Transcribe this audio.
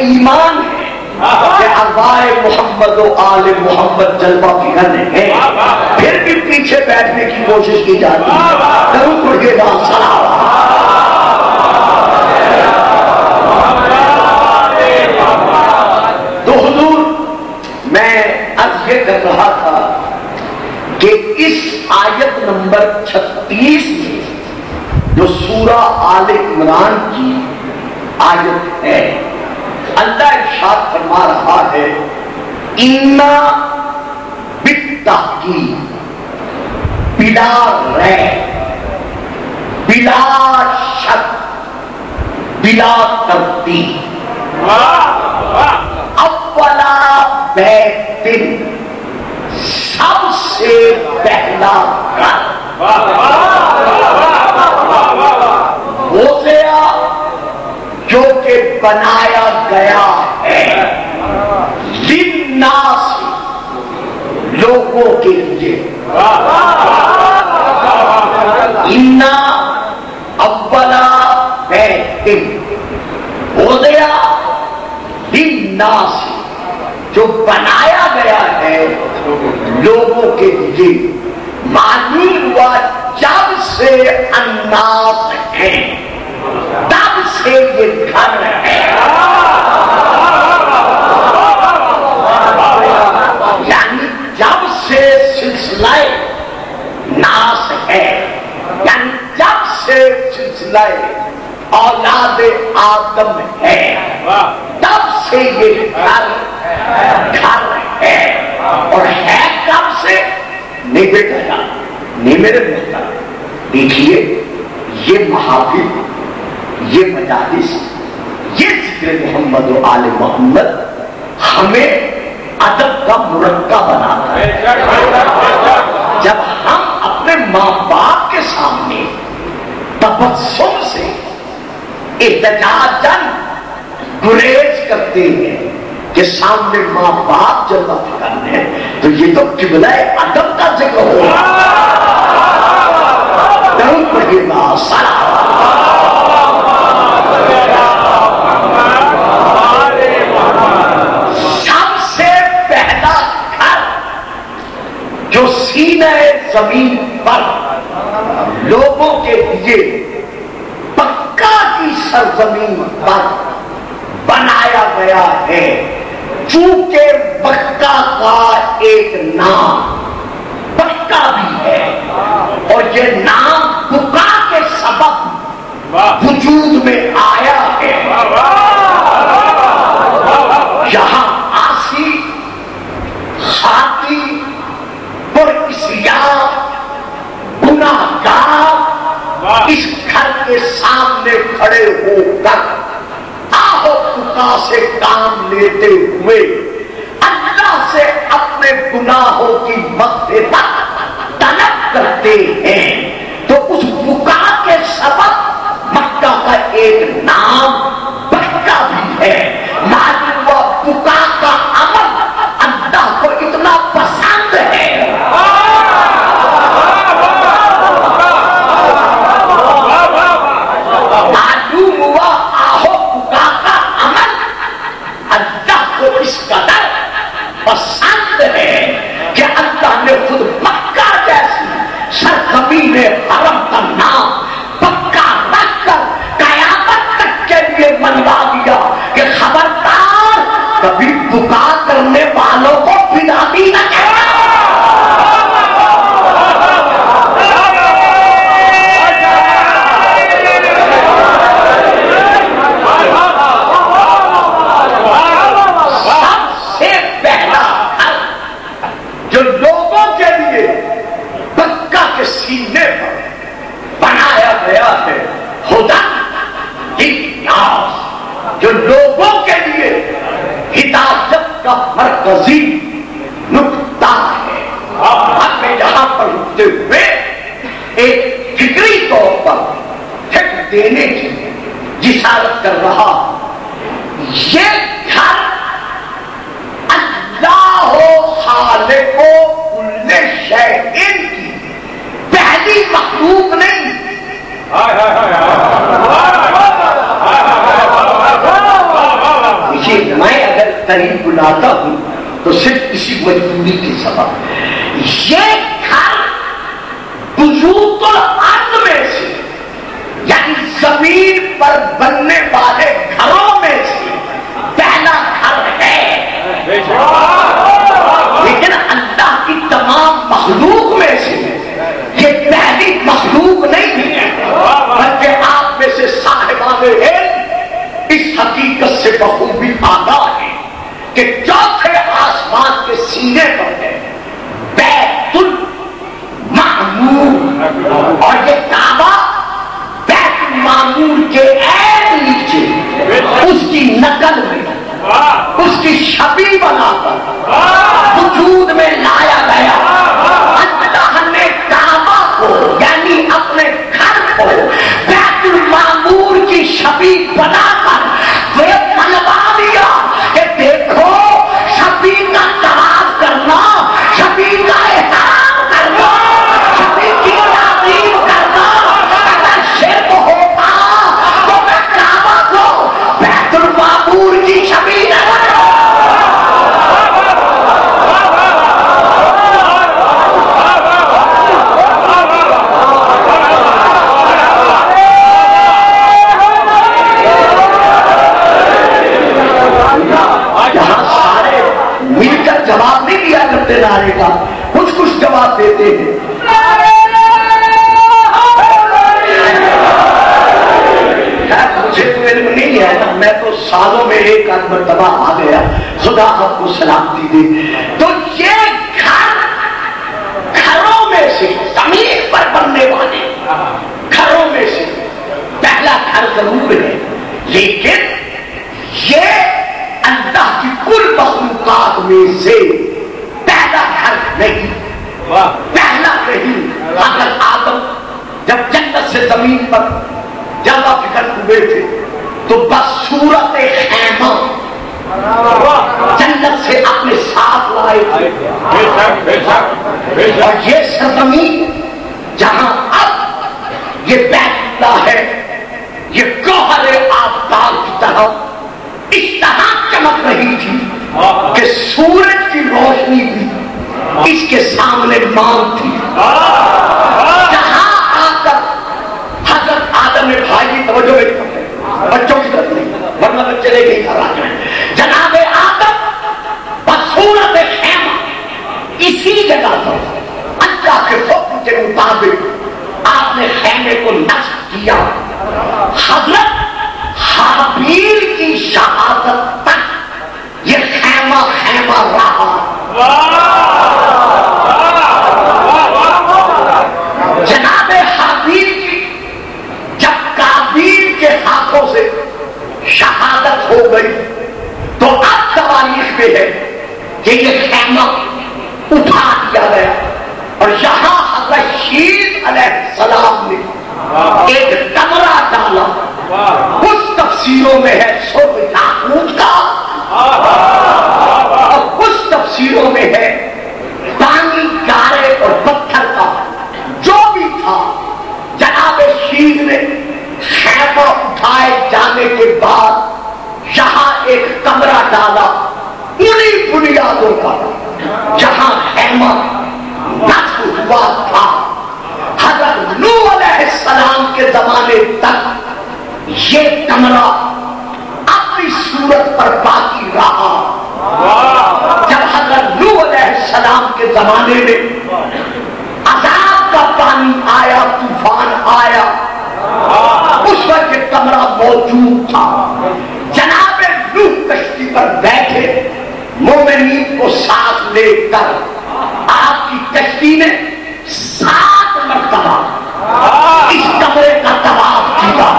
ایمان ہے کہ ارواح محمد و آل محمد جلوہ فکن ہے، پھر بھی پیچھے بیٹھنے کی کوشش کی جاتی ہے. درود پڑھیے گا سلام. تو حضور میں عرض یہ کر رہا تھا کہ اس آیت نمبر 36 میں جو سورہ آل عمران کی آیت ہے، اللہ ارشاد فرما رہا ہے اِنَّا بِالتَّحْقِیق، بلا ریب، بلا شک، بلا تردید، اولا بیت، سب سے پہلا گھر، وضع جو کہ بنایا گیا ہے للناس، لوگوں کے لیے. اِنَّا اولا بیت وضع للناس، جو بنایا گیا ہے لوگوں کے لیے. معلوم ہوا جب سے الناس ہیں تب سے یہ گھر ہے. یعنی جب سے سلسلہ ناس ہے، یعنی جب سے سلسلہ اولاد آدم ہے تب سے یہ گھر ہے. اور ہے کب سے؟ نہیں بیٹا جان، نہیں میرے محترم، دیکھیے یہ محافل، یہ مجالس، یہ ذکر محمد و آل محمد ہمیں ادب کا مرکب بناتا ہے. جب ہم اپنے ماں باپ کے سامنے تبسم سے احتجاجاً گریز کرتے ہیں کہ سامنے ماں باپ جلوہ فکن ہے، تو یہ تو قبلہ ادب کا ذکر ہوگا. درود پڑھیے گا سلام. سب سے پہلا گھر جو سینہ زمین پر لوگوں کے لیے مکہ کی سرزمین پر بنایا گیا ہے، چونکہ مکہ کا ایک نام مکہ بھی ہے، اور یہ نام بکا کے سبب وجود میں آیا ہے. یہاں آسی، خاطی، پرعصیان، گناہگار اس گھر کے سامنے کھڑے ہو کر آہو بکا سے کام لیتے ہوئے اللہ سے اپنے گناہوں کی مغفرت طلب کرتے ہیں. تو اس بکا کے سبب مکہ کا ایک نام مکہ بھی ہے. معلوم ہوا بکا کا عمل اللہ کو اتنا پسند ہے. معلوم ہوا آہو بکا کا عمل اللہ کو اس قدر پسند ہے کہ اللہ نے خود مکہ جیسی سرزمین حرم کا نام پکا رکھ کر قیامت تک کے لیے منوا دیا کہ خبردار کبھی بکا کرنے والوں کو بدعتی نہ کہنا. جو لوگوں کے لیے مکہ کے سینے پر بنایا گیا ہے، ہدی للناس، جو لوگوں کے لیے ہدایت کا مرکزی نقطہ ہے. ہمیں یہاں پر رکتے ہوئے ایک فکری طور پر فکر دینے کی جسارت کر رہا. یہ گھر اللہ خالق و کل شیء کی پہلی مخلوق نہیں. بناتا ہوں تو صرف اسی مجبوری کے سبب. یہ گھر وجود الارض میں سے یعنی زمین پر بننے والے گھروں میں سے پہلا گھر ہے، لیکن اللہ کی تمام مخلوق میں سے یہ پہلی مخلوق نہیں ہے، بلکہ آپ میں سے صاحبان علم اس حقیقت سے بخوبی آگاہ ہے کہ چوتھے آسمان کے سینے پر ہے بیت المعمور، اور یہ کعبہ بیت المعمور کے عین نیچے اس کی نقل میں اس کی شبیہ بنا کر وجود میں لایا گیا. اللہ نے کعبہ کو یعنی اپنے گھر کو بیت المعمور کی شبیہ بنا کر وہ منوا دیا کہ دیکھو شبیہ کا طواف کرنا، شبیہ کا احرام کرنا، شبیہ کی تعظیم کرنا اگر شرک ہوتا تو میں کعبہ کو بیت المعمور کی شبیہ نہ بناؤں. جواب نہیں دیا کرتے نعرے کا، کچھ کچھ جواب دیتے ہیں. مجھے تو علم نہیں ہے نا، میں تو سالوں میں ایک آدھ مرتبہ آ گیا، خدا آپ کو سلامتی دے. تو یہ گھروں میں سے زمین پر بننے والے گھروں میں سے پہلا گھر ضرور ہے، لیکن یہ اللہ کی کل مخلوقات میں سے پہلا گھر نہیں، پہلا نہیں. حضرت آدم جب جنت سے زمین پر جلوہ فکر ہوئے تھے تو بس صورت خیمہ جنت سے اپنے ساتھ لائے تھے، اور یہ سرزمین جہاں اب یہ بیت اللہ ہے، یہ گوہر آفتاب کی طرح اس طرح چمک رہی تھی کہ سورج کی روشنی بھی اس کے سامنے مان تھی. جہاں آ کر حضرت آدم نے بھائی کی توجہ میں بچوں کی طرف نہیں، ورنہ بچے لے کے گھر آ جائیں. جناب آدم بصورت خیمہ اسی جگہ پر اللہ کے حکم کے مطابق آپ نے خیمے کو نصب کیا. حضرت حابیل کی شہادت تک یہ خیمہ خیمہ رہا. جناب حابیل کی جب قابیل کے ہاتھوں سے شہادت ہو گئی تو اب تاریخ میں ہے کہ یہ خیمہ اٹھا دیا گیا اور یہاں حضرت شیل علیہ السلام نے ایک کمرہ ڈالا. کچھ تفسیروں میں ہے سرخ یاقوت کا اور کچھ تفسیروں میں ہے پانی گارے اور پتھر کا. جو بھی تھا جناب شیل نے خیمہ اٹھائے جانے کے بعد یہاں ایک کمرہ ڈالا انہی بنیادوں کا جہاں خیمہ نصب ہوا تھا. حضرت نوح علیہ السلام کے زمانے تک یہ کمرہ اپنی صورت پر باقی رہا. جب حضرت نوح علیہ السلام کے زمانے میں عذاب کا پانی آیا، طوفان آیا، اس وقت یہ کمرہ موجود تھا. جناب نوح کشتی پر بیٹھے مومنین کو ساتھ لے کر آپ کی کشتی نے 7 مرتبہ اس کمرے کا طواف کیا.